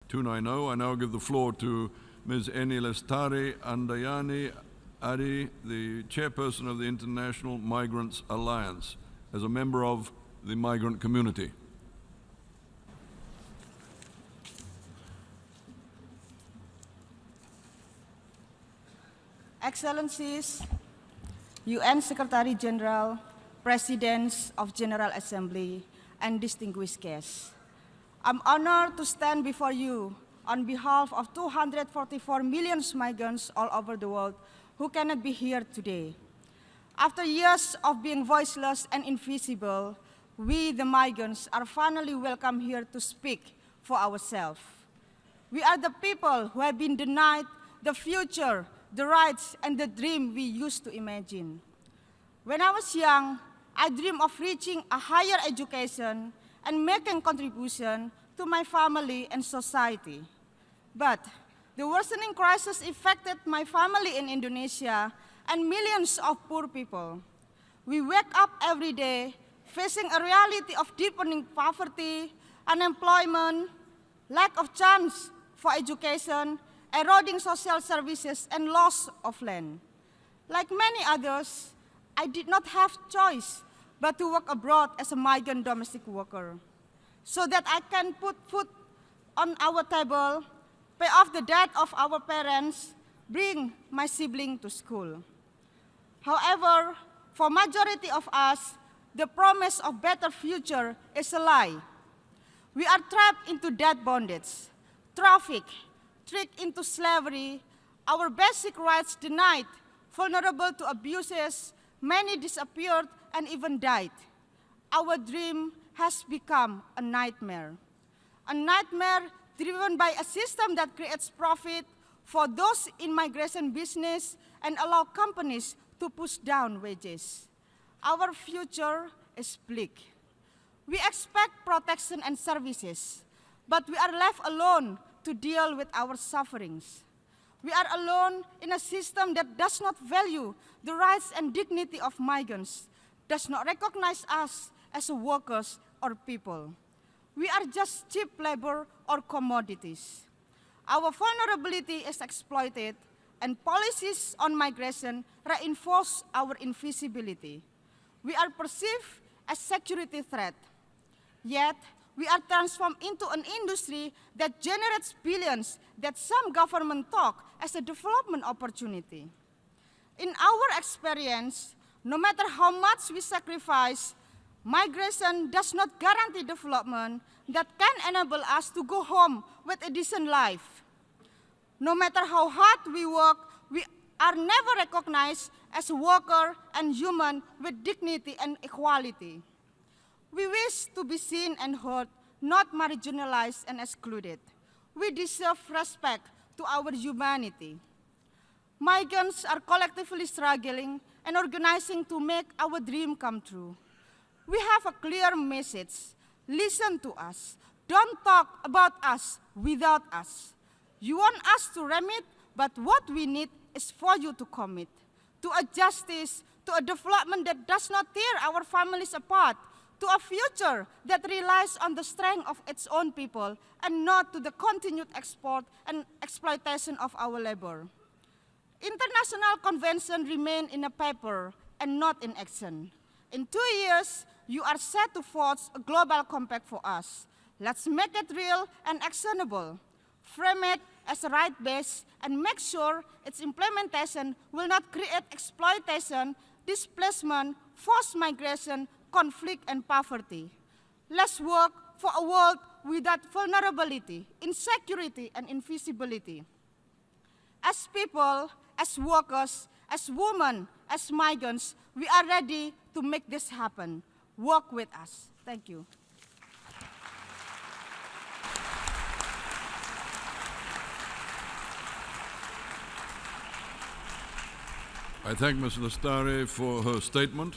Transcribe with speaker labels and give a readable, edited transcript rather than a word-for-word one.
Speaker 1: 290. I now give the floor to Ms. Lestari Andayani Adi, the chairperson of the International Migrants Alliance, as a member of the migrant community.
Speaker 2: Excellencies, UN Secretary General, Presidents of General Assembly, and distinguished guests. I'm honored to stand before you on behalf of 244 million migrants all over the world who cannot be here today. After years of being voiceless and invisible, we, the migrants, are finally welcome here to speak for ourselves. We are the people who have been denied the future, the rights, and the dream we used to imagine. When I was young, I dreamed of reaching a higher education and making contribution to my family and society. But the worsening crisis affected my family in Indonesia and millions of poor people. We wake up every day facing a reality of deepening poverty, unemployment, lack of chance for education, eroding social services, and loss of land. Like many others, I did not have choice but to work abroad as a migrant domestic worker, so that I can put food on our table, pay off the debt of our parents, bring my sibling to school. However, for majority of us, the promise of better future is a lie. We are trapped into debt bondage, trafficked, tricked into slavery, our basic rights denied, vulnerable to abuses, many disappeared and even died. Our dream has become a nightmare driven by a system that creates profit for those in migration business and allow companies to push down wages. Our future is bleak. We expect protection and services, but we are left alone to deal with our sufferings. We are alone in a system that does not value the rights and dignity of migrants, does not recognize us as workers or people. We are just cheap labor or commodities. Our vulnerability is exploited, and policies on migration reinforce our invisibility. We are perceived as security threat, yet we are transformed into an industry that generates billions that some governments talk as a development opportunity. In our experience, no matter how much we sacrifice, migration does not guarantee development that can enable us to go home with a decent life. No matter how hard we work, we are never recognized as a worker and human with dignity and equality. We wish to be seen and heard, not marginalized and excluded. We deserve respect to our humanity. Migrants are collectively struggling and organizing to make our dream come true. We have a clear message. Listen to us. Don't talk about us without us. You want us to remit, but what we need is for you to commit to a justice, to a development that does not tear our families apart, to a future that relies on the strength of its own people and not to the continued export and exploitation of our labor. International conventions remain in a paper and not in action. In 2 years, you are set to forge a global compact for us. Let's make it real and actionable. Frame it as a right base and make sure its implementation will not create exploitation, displacement, forced migration, conflict, and poverty. Let's work for a world without vulnerability, insecurity, and invisibility. As people, as workers, as women, as migrants, we are ready to make this happen. Work with us. Thank you.
Speaker 1: I thank Ms. Lestari for her statement.